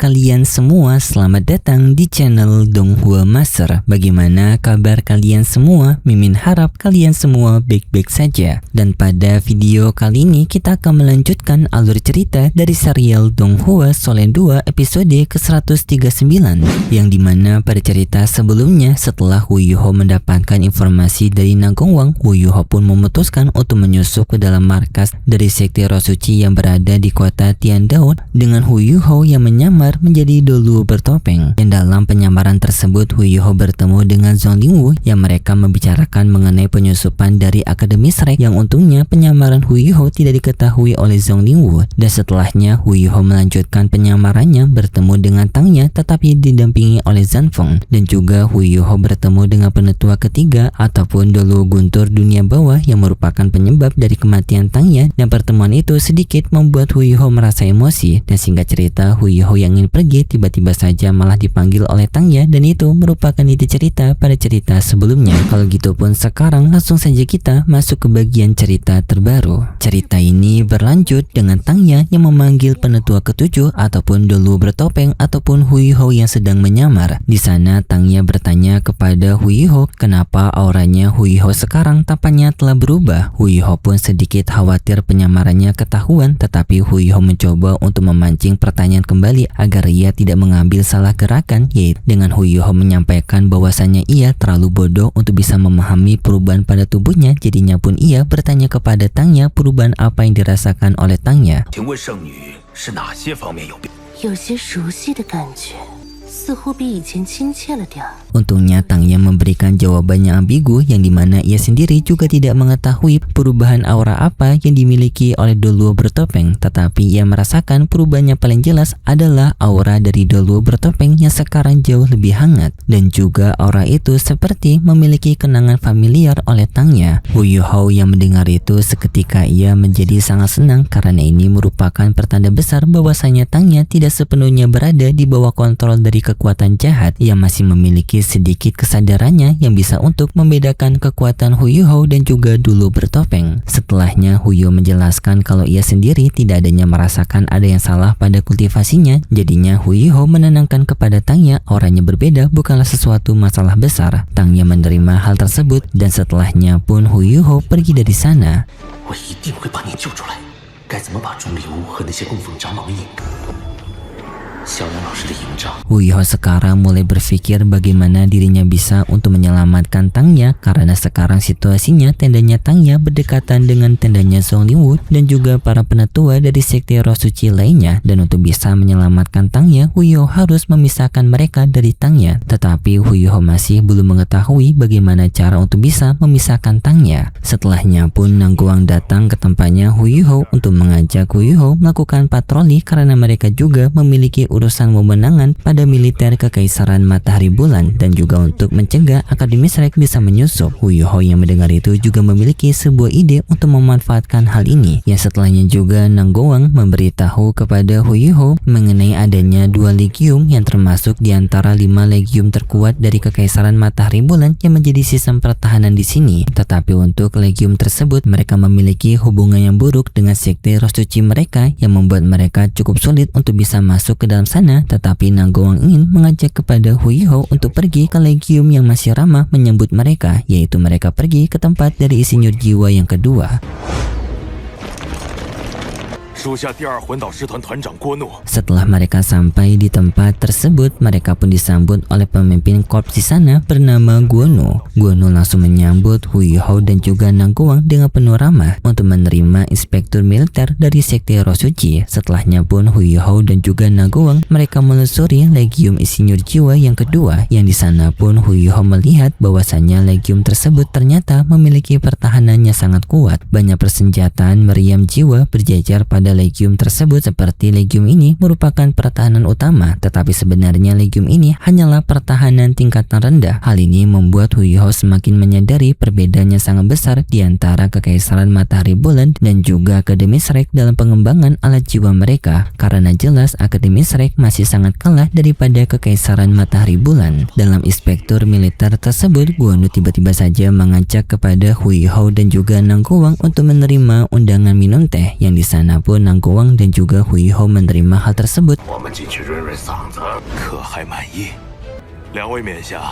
kalian semua, selamat datang di channel Donghua Master. Bagaimana kabar kalian semua? Mimin harap kalian semua baik-baik saja. Dan pada video kali ini kita akan melanjutkan alur cerita dari serial Donghua Solen 2 episode ke-139, yang dimana pada cerita sebelumnya setelah Wu Yuho mendapatkan informasi dari Nagongwang, Wu Yuho pun memutuskan untuk menyusup ke dalam markas dari sekte Roh Suci yang berada di kota Tiandaun dengan Wu Yuho yang menyamar menjadi Dolu bertopeng. Dan dalam penyamaran tersebut Wu Yuho bertemu dengan Zhong Lingwu yang mereka membicarakan mengenai penyusupan dari Akademi Shrek, yang untungnya penyamaran Wu Yuho tidak diketahui oleh Zhong Lingwu. Dan setelahnya Wu Yuho melanjutkan penyamarannya bertemu dengan Tangya tetapi didampingi oleh Zanfeng, dan juga Wu Yuho bertemu dengan penetua ketiga ataupun Dolu Guntur dunia bawah yang merupakan penyebab dari kematian Tangya. Dan pertemuan itu sedikit membuat Wu Yuho merasa emosi, dan singkat cerita Wu Yuho yang ingin pergi tiba-tiba saja malah dipanggil oleh Tangya, dan itu merupakan inti cerita pada cerita sebelumnya. Kalau gitu pun sekarang langsung saja kita masuk ke bagian cerita terbaru. Cerita ini berlanjut dengan Tangya yang memanggil penetua ketujuh ataupun Dolu bertopeng ataupun Wu Yuho yang sedang menyamar. Di sana Tangya bertanya kepada Wu Yuho kenapa auranya Wu Yuho sekarang tampaknya telah berubah. Wu Yuho pun sedikit khawatir penyamarannya ketahuan, tetapi Wu Yuho mencoba untuk memancing pertanyaan kembali agar ia tidak mengambil salah gerakan, yaitu dengan Wu Yuho menyampaikan bahwasannya ia terlalu bodoh untuk bisa memahami perubahan pada tubuhnya. Jadinya pun ia bertanya kepada Tangya perubahan apa yang dirasakan oleh Tangya. 请问圣女是哪些方面有变？ 有些熟悉的感觉，似乎比以前亲切了点儿。 Untungnya Tangya memberikan jawaban yang ambigu, yang dimana ia sendiri juga tidak mengetahui perubahan aura apa yang dimiliki oleh Dolu bertopeng, tetapi ia merasakan perubahan yang paling jelas adalah aura dari Dolu bertopeng yang sekarang jauh lebih hangat, dan juga aura itu seperti memiliki kenangan familiar oleh Tangya. Wu Yuho yang mendengar itu seketika ia menjadi sangat senang karena ini merupakan pertanda besar bahwasanya Tangya tidak sepenuhnya berada di bawah kontrol dari kekuatan jahat. Ia masih memiliki sedikit kesadarannya yang bisa untuk membedakan kekuatan Wu Yuho dan juga Dolu bertopeng. Setelahnya Wu Yuho menjelaskan kalau ia sendiri tidak adanya merasakan ada yang salah pada kultivasinya. Jadinya Wu Yuho menenangkan kepada Tangya auranya berbeda bukanlah sesuatu masalah besar. Tangya menerima hal tersebut dan setelahnya pun Wu Yuho pergi dari sana. 我一定会把你救出来。该怎么把钟离巫和那些供奉长老们引开？ 小杨老师的营帐。 Wu Yuho sekarang mulai berpikir bagaimana dirinya bisa untuk menyelamatkan Tangya, karena sekarang situasinya tendanya Tangya berdekatan dengan tendanya Zhong Lingwu dan juga para penetua dari sekte Roh Suci lainnya, dan untuk bisa menyelamatkan Tangya Wu Yuho harus memisahkan mereka dari Tangya. Tetapi Wu Yuho masih belum mengetahui bagaimana cara untuk bisa memisahkan Tangya. Setelahnya pun Nagongwang datang ke tempatnya Wu Yuho untuk mengajak Wu Yuho melakukan patroli karena mereka juga memiliki urusan pemenangan pada militer Kekaisaran Matahari Bulan, dan juga untuk mencegah Akademi Shrek bisa menyusup. Wu Yuho yang mendengar itu juga memiliki sebuah ide untuk memanfaatkan hal ini, yang setelahnya juga Nagongwang memberitahu kepada Wu Yuho mengenai adanya 2 legium yang termasuk di antara 5 legium terkuat dari Kekaisaran Matahari Bulan yang menjadi sistem pertahanan di sini. Tetapi untuk legium tersebut mereka memiliki hubungan yang buruk dengan sekte Roh Suci mereka yang membuat mereka cukup sulit untuk bisa masuk ke dalam sana. Tetapi Nagongwang ingin mengajak kepada Wu Yuho untuk pergi ke legium yang masih ramah menyambut mereka, yaitu mereka pergi ke tempat dari insinyur jiwa yang kedua. 属下第二魂导师团团长郭诺。 Setelah mereka sampai di tempat tersebut, mereka pun disambut oleh pemimpin korps di sana bernama Guono. Guono langsung menyambut Wu Yuho dan juga Nagongwang dengan penuh ramah untuk menerima inspektur militer dari sekte Roh Suci. Setelahnya pun Wu Yuho dan juga Nagongwang mereka menelusuri legium insinyur jiwa yang kedua, yang di sana pun Wu Yuho melihat bahwasannya legium tersebut ternyata memiliki pertahanannya sangat kuat. Banyak persenjataan meriam jiwa berjajar pada legium tersebut, seperti legium ini merupakan pertahanan utama, tetapi sebenarnya legium ini hanyalah pertahanan tingkatan rendah. Hal ini membuat Wu Yuho semakin menyadari perbedaannya sangat besar di antara Kekaisaran Matahari Bulan dan juga Akademi Shrek dalam pengembangan alat jiwa mereka, karena jelas Akademi Shrek masih sangat kalah daripada Kekaisaran Matahari Bulan. Dalam inspektur militer tersebut, Guono tiba-tiba saja mengajak kepada Wu Yuho dan juga Nagongwang untuk menerima undangan minum teh, yang di sana pun Nanggowang dan juga Hu Yihou menerima hal tersebut. 我们进去润润嗓子，可还满意？两位冕下。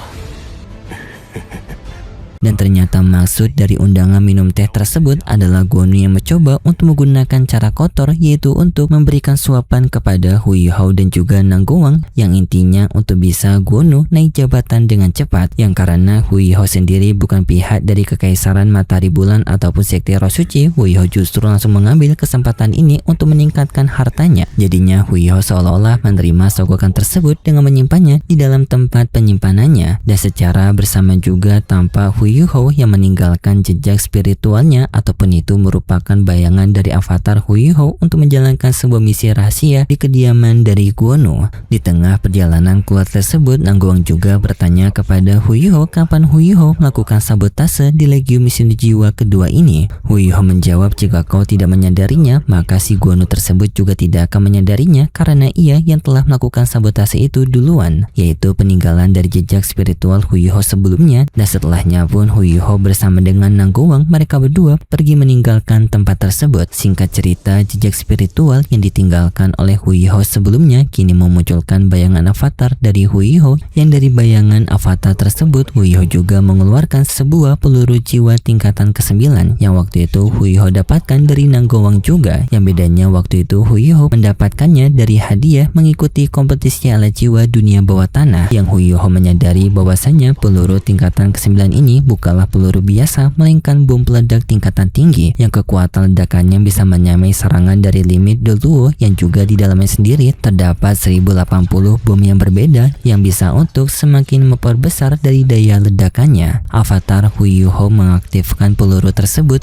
Dan ternyata maksud dari undangan minum teh tersebut adalah Guo Nu yang mencoba untuk menggunakan cara kotor, yaitu untuk memberikan suapan kepada Hu Yihou dan juga Nanggowang, yang intinya untuk bisa Guo Nu naik jabatan dengan cepat. Yang karena Hu Yihou sendiri bukan pihak dari Kekaisaran Matahari Bulan ataupun Sekte Roh Suci, Hu Yihou justru langsung mengambil kesempatan ini untuk meningkatkan hartanya. Jadinya Hu Yihou seolah-olah menerima sogokan tersebut dengan menyimpannya di dalam tempat penyimpanannya, dan secara bersama juga tanpa Hu Yihou yang meninggalkan jejak spiritualnya, ataupun itu merupakan bayangan dari avatar Hu Yihou untuk menjalankan sebuah misi rahasia di kediaman dari Guo Nu. Di tengah perjalanan keluar tersebut, Nanggowang juga bertanya kepada Hu Yihou kapan Hu Yihou melakukan sabotase di Legium Misi Jiwa kedua ini. Hu Yihou menjawab jika kau tidak menyadarinya, maka si Guo Nu tersebut juga tidak akan menyadarinya karena ia yang telah melakukan sabotase itu duluan, yaitu peninggalan dari jejak spiritual Hu Yihou sebelumnya. Dan setelahnya pun Hu Yihou bersama dengan Nanggowang, mereka berdua pergi meninggalkan tempat tersebut. Singkat cerita, jejak spiritual yang ditinggalkan oleh Hu Yihou sebelumnya kini memunculkan bayangan avatar dari Hu Yihou, yang dari bayangan avatar tersebut Hu Yihou juga mengeluarkan sebuah peluru jiwa tingkatan ke-9 yang waktu itu Hu Yihou dapatkan dari Nanggowang juga. Yang bedanya waktu itu Hu Yihou mendapatkannya dari hadiah mengikuti kompetisi alat jiwa dunia bawah tanah, yang Hu Yihou menyadari bahwasanya peluru tingkatan ke-9 ini bukanlah peluru biasa, melainkan bom peledak tingkatan tinggi yang kekuatan ledakannya bisa menyamai serangan dari limit De Luo, yang juga di dalamnya sendiri terdapat 1080 bom yang berbeda yang bisa untuk semakin memperbesar dari daya ledakannya. Avatar Hu Yihou mengaktifkan peluru tersebut.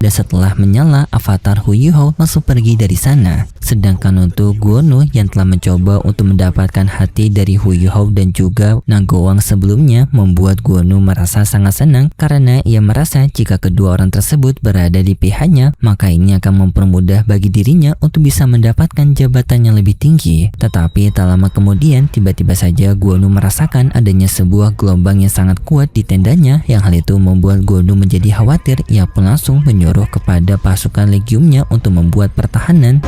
Dan setelah menyala, avatar Hu Yihou langsung pergi dari sana. Sedangkan untuk Guo Nu yang telah mencoba untuk mendapatkan hati dari Hu Yihou dan juga Nanggowang sebelumnya, membuat Guo Nu merasa sangat senang karena ia merasa jika kedua orang tersebut berada di pihaknya, maka ini akan mempermudah bagi dirinya untuk bisa mendapatkan jabatan yang lebih tinggi. Tetapi tak lama kemudian, tiba-tiba saja Guo Nu merasakan adanya sebuah gelombang yang sangat kuat di tendanya, yang hal itu membuat Guo Nu menjadi khawatir. Ia pun langsung menyuruh kepada pasukan legiumnya untuk membuat pertahanan.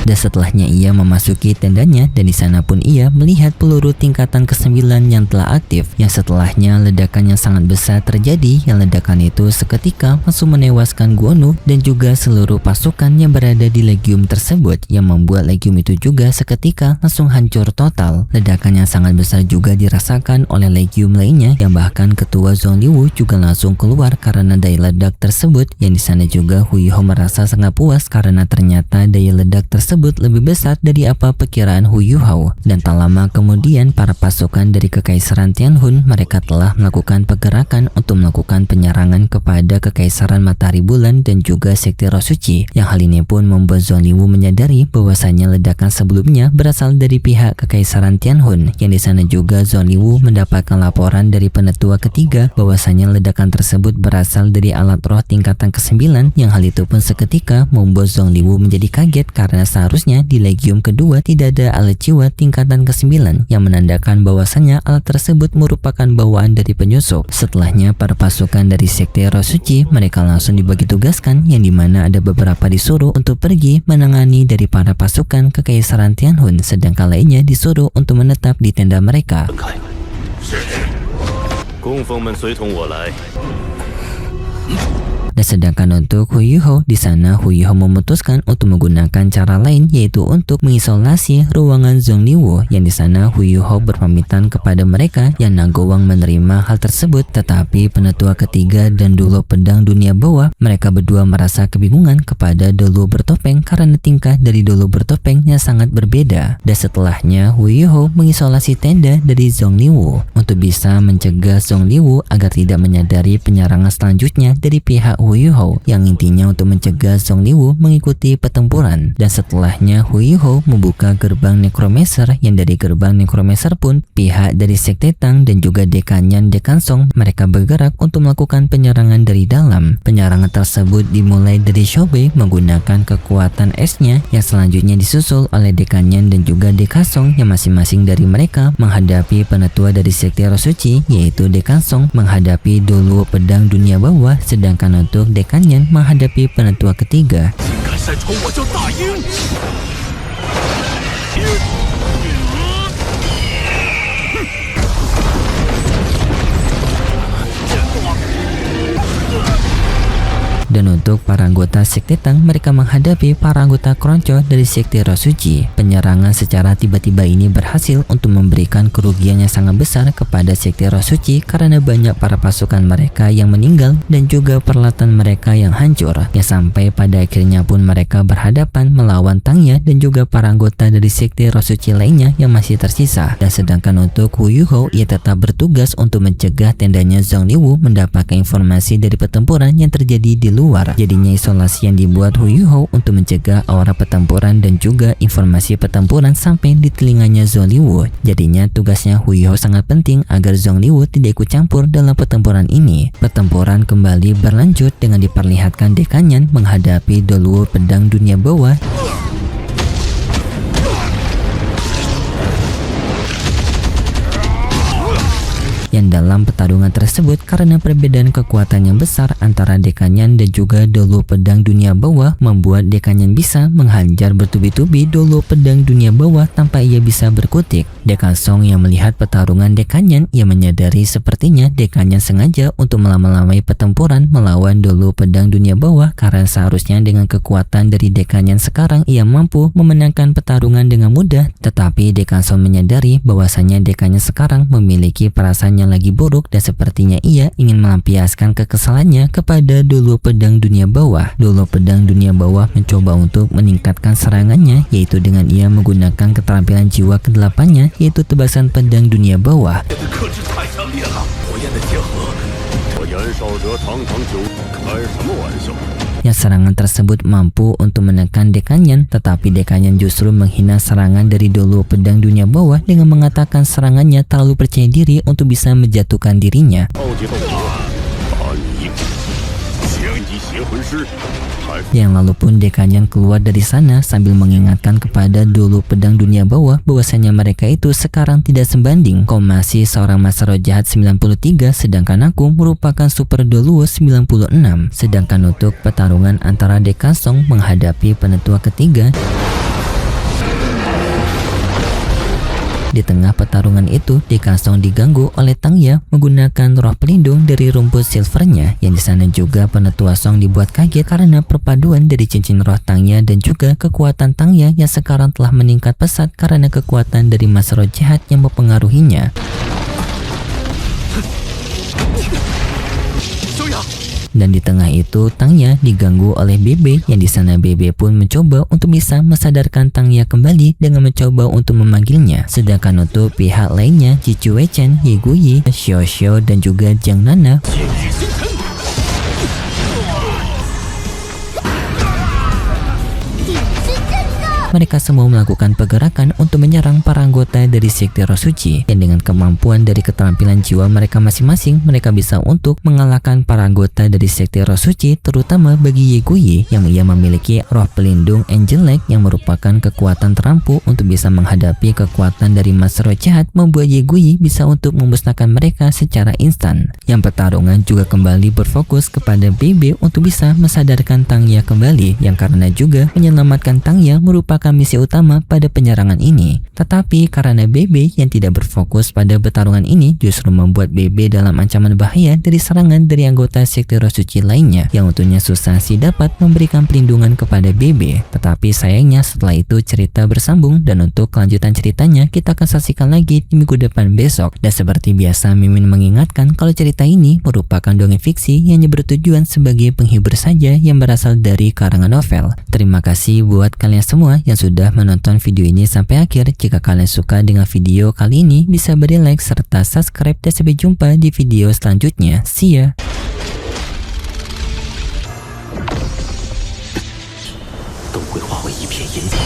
Dan setelahnya ia memasuki tendanya, dan di sana pun ia melihat peluru tingkatan ke-9 yang telah aktif, yang setelahnya ledakan yang sangat besar terjadi, yang ledakan itu seketika langsung menewaskan Guo Nu dan juga seluruh pasukan yang berada di legium tersebut, yang membuat legium itu juga seketika langsung hancur total. Ledakan yang sangat besar juga dirasakan oleh legium lainnya, yang bahkan ketua Zhong Liwu juga langsung keluar karena daya ledak tersebut, yang di sana juga Hu Yihou merasa sangat puas karena ternyata daya ledak tersebut lebih besar dari apa perkiraan Hu Yihou. Dan tak lama kemudian para pasukan dari Kekaisaran Tianhun mereka telah melakukan pergerakan untuk melakukan penyerangan kepada Kekaisaran Matahari Bulan dan juga Sekte Roh Suci, yang hal ini pun membuat Zhong Liwu menyadari bahwasanya ledakan sebelumnya berasal dari pihak Kekaisaran Tianhun, yang di sana juga Zhong Liwu mendapatkan laporan dari penetua ketiga bahwasanya ledakan tersebut berasal dari alat roh tingkatan ke-9, yang hal itu pun seketika membuat Zhong Liwu menjadi kaget karena seharusnya di legium kedua tidak ada alat jiwa tingkatan ke-9, yang menandakan bahwasanya alat tersebut merupakan bawaan dari penyusup. Setelahnya para pasukan dari Sekte Roh Suci mereka langsung dibagi tugaskan, yang dimana ada beberapa disuruh untuk pergi menangani dari para pasukan Kekaisaran Tianhun, sedangkan lainnya disuruh untuk menetap di tenda mereka. Dan sedangkan untuk Hu Yihou, di sana Hu Yihou memutuskan untuk menggunakan cara lain, yaitu untuk mengisolasi ruangan Zhong Liwu, yang di sana Hu Yihou berpamitan kepada mereka, yang Nanggowang menerima hal tersebut. Tetapi penetua ketiga dan Dulo Pedang Dunia Bawah mereka berdua merasa kebingungan kepada Dulo Bertopeng karena tingkah dari Dulo Bertopeng yang sangat berbeda. Dan setelahnya Hu Yihou mengisolasi tenda dari Zhong Liwu untuk bisa mencegah Zhong Liwu agar tidak menyadari penyerangan selanjutnya dari pihak Hu Hu Yuhou yang intinya untuk mencegah Zhong Liwu mengikuti pertempuran. Dan setelahnya Hu Yuhou membuka gerbang Necromancer, yang dari gerbang Necromancer pun pihak dari Sekte Tang dan juga dekannya Dekan Song mereka bergerak untuk melakukan penyerangan dari dalam. Penyerangan tersebut dimulai dari Shoubei menggunakan kekuatan esnya, yang selanjutnya disusul oleh dekannya dan juga Dekan Song yang masing-masing dari mereka menghadapi penetua dari Sekte Roh Suci, yaitu Dekan Song menghadapi Doluo Pedang Dunia Bawah, sedangkan untuk dekannya menghadapi penetua ketiga. Dan untuk para anggota Sekte Tang, mereka menghadapi para anggota Keronco dari Sekte Roh Suci. Penyerangan secara tiba-tiba ini berhasil untuk memberikan kerugian yang sangat besar kepada Sekte Roh Suci karena banyak para pasukan mereka yang meninggal dan juga peralatan mereka yang hancur. Ya, sampai pada akhirnya pun mereka berhadapan melawan Tangya dan juga para anggota dari Sekte Roh Suci lainnya yang masih tersisa. Dan sedangkan untuk Hu Yuhou, ia tetap bertugas untuk mencegah tendanya Zhong Liwu mendapatkan informasi dari pertempuran yang terjadi di luar. Jadinya isolasi yang dibuat Hu Yuhou untuk mencegah aura pertempuran dan juga informasi pertempuran sampai di telinganya Zhong Liwu. Jadinya tugasnya Hu Yuhou sangat penting agar Zhong Liwu tidak ikut campur dalam pertempuran ini. Pertempuran kembali berlanjut dengan diperlihatkan Dekanyan menghadapi Doluo Pedang Dunia Bawah yang dalam pertarungan tersebut karena perbedaan kekuatan yang besar antara Dekanyan dan juga Doluo Pedang Dunia Bawah membuat Dekanyan bisa menghajar bertubi-tubi Doluo Pedang Dunia Bawah tanpa ia bisa berkutik. Dekan Song yang melihat pertarungan Dekanyan, ia menyadari sepertinya Dekanyan sengaja untuk melama-lamai pertempuran melawan Doluo Pedang Dunia Bawah karena seharusnya dengan kekuatan dari Dekanyan sekarang ia mampu memenangkan pertarungan dengan mudah, tetapi Dekan Song menyadari bahwasanya Dekanyan sekarang memiliki perasaan yang lagi buruk dan sepertinya ia ingin melampiaskan kekesalannya kepada Doluo Pedang Dunia Bawah. Doluo Pedang Dunia Bawah mencoba untuk meningkatkan serangannya, yaitu dengan ia menggunakan keterampilan jiwa ke-8-nya, yaitu tebasan pedang dunia bawah. Yang serangan tersebut mampu untuk menekan Dekanyan, tetapi Dekanyan justru menghina serangan dari Doluo Pedang Dunia Bawah dengan mengatakan serangannya terlalu percaya diri untuk bisa menjatuhkan dirinya. Yang lalu pun Dekanyan keluar dari sana sambil mengingatkan kepada Doluo Pedang Dunia Bawah bahwasanya mereka itu sekarang tidak sebanding. Kau masih seorang Master Roh Jahat 93, sedangkan aku merupakan Super Doluo 96. Sedangkan untuk pertarungan antara Dekan Song menghadapi penetua ketiga, di tengah pertarungan itu, Dekan Song diganggu oleh Tangya menggunakan roh pelindung dari rumput silvernya, yang di sana juga penetua Song dibuat kaget karena perpaduan dari cincin roh Tangya dan juga kekuatan Tangya yang sekarang telah meningkat pesat karena kekuatan dari Master Roh Jahat yang mempengaruhinya. Dan di tengah itu Tangya diganggu oleh Bebe, yang di sana Bebe pun mencoba untuk bisa mensadarkan Tangya kembali dengan mencoba untuk memanggilnya. Sedangkan untuk pihak lainnya, Cicu Wechen, Ye Guyi, Xiao Xiao dan juga Jiang Nana mereka semua melakukan pergerakan untuk menyerang para anggota dari Sekte Roh Suci, dan dengan kemampuan dari keterampilan jiwa mereka masing-masing, mereka bisa untuk mengalahkan para anggota dari Sekte Roh Suci, terutama bagi Ye Guyi yang ia memiliki roh pelindung Angel Lake yang merupakan kekuatan terampuh untuk bisa menghadapi kekuatan dari Master Roh Jahat, membuat Ye Guyi bisa untuk memusnahkan mereka secara instan. Yang pertarungan juga kembali berfokus kepada Bebe untuk bisa mensadarkan Tangya kembali, yang karena juga menyelamatkan Tangya merupakan misi utama pada penyerangan ini. Tetapi karena Bebe yang tidak berfokus pada pertarungan ini justru membuat Bebe dalam ancaman bahaya dari serangan dari anggota Sekte Roh Suci lainnya, yang untungnya Susansi dapat memberikan perlindungan kepada Bebe. Tetapi sayangnya setelah itu cerita bersambung, dan untuk kelanjutan ceritanya kita akan saksikan lagi di minggu depan besok. Dan seperti biasa Mimin mengingatkan kalau cerita ini merupakan dongeng fiksi yang hanya bertujuan sebagai penghibur saja yang berasal dari karangan novel. Terima kasih buat kalian semua yang sudah menonton video ini sampai akhir. Jika kalian suka dengan video kali ini, bisa beri like serta subscribe, dan sampai jumpa di video selanjutnya. See ya! 片银子。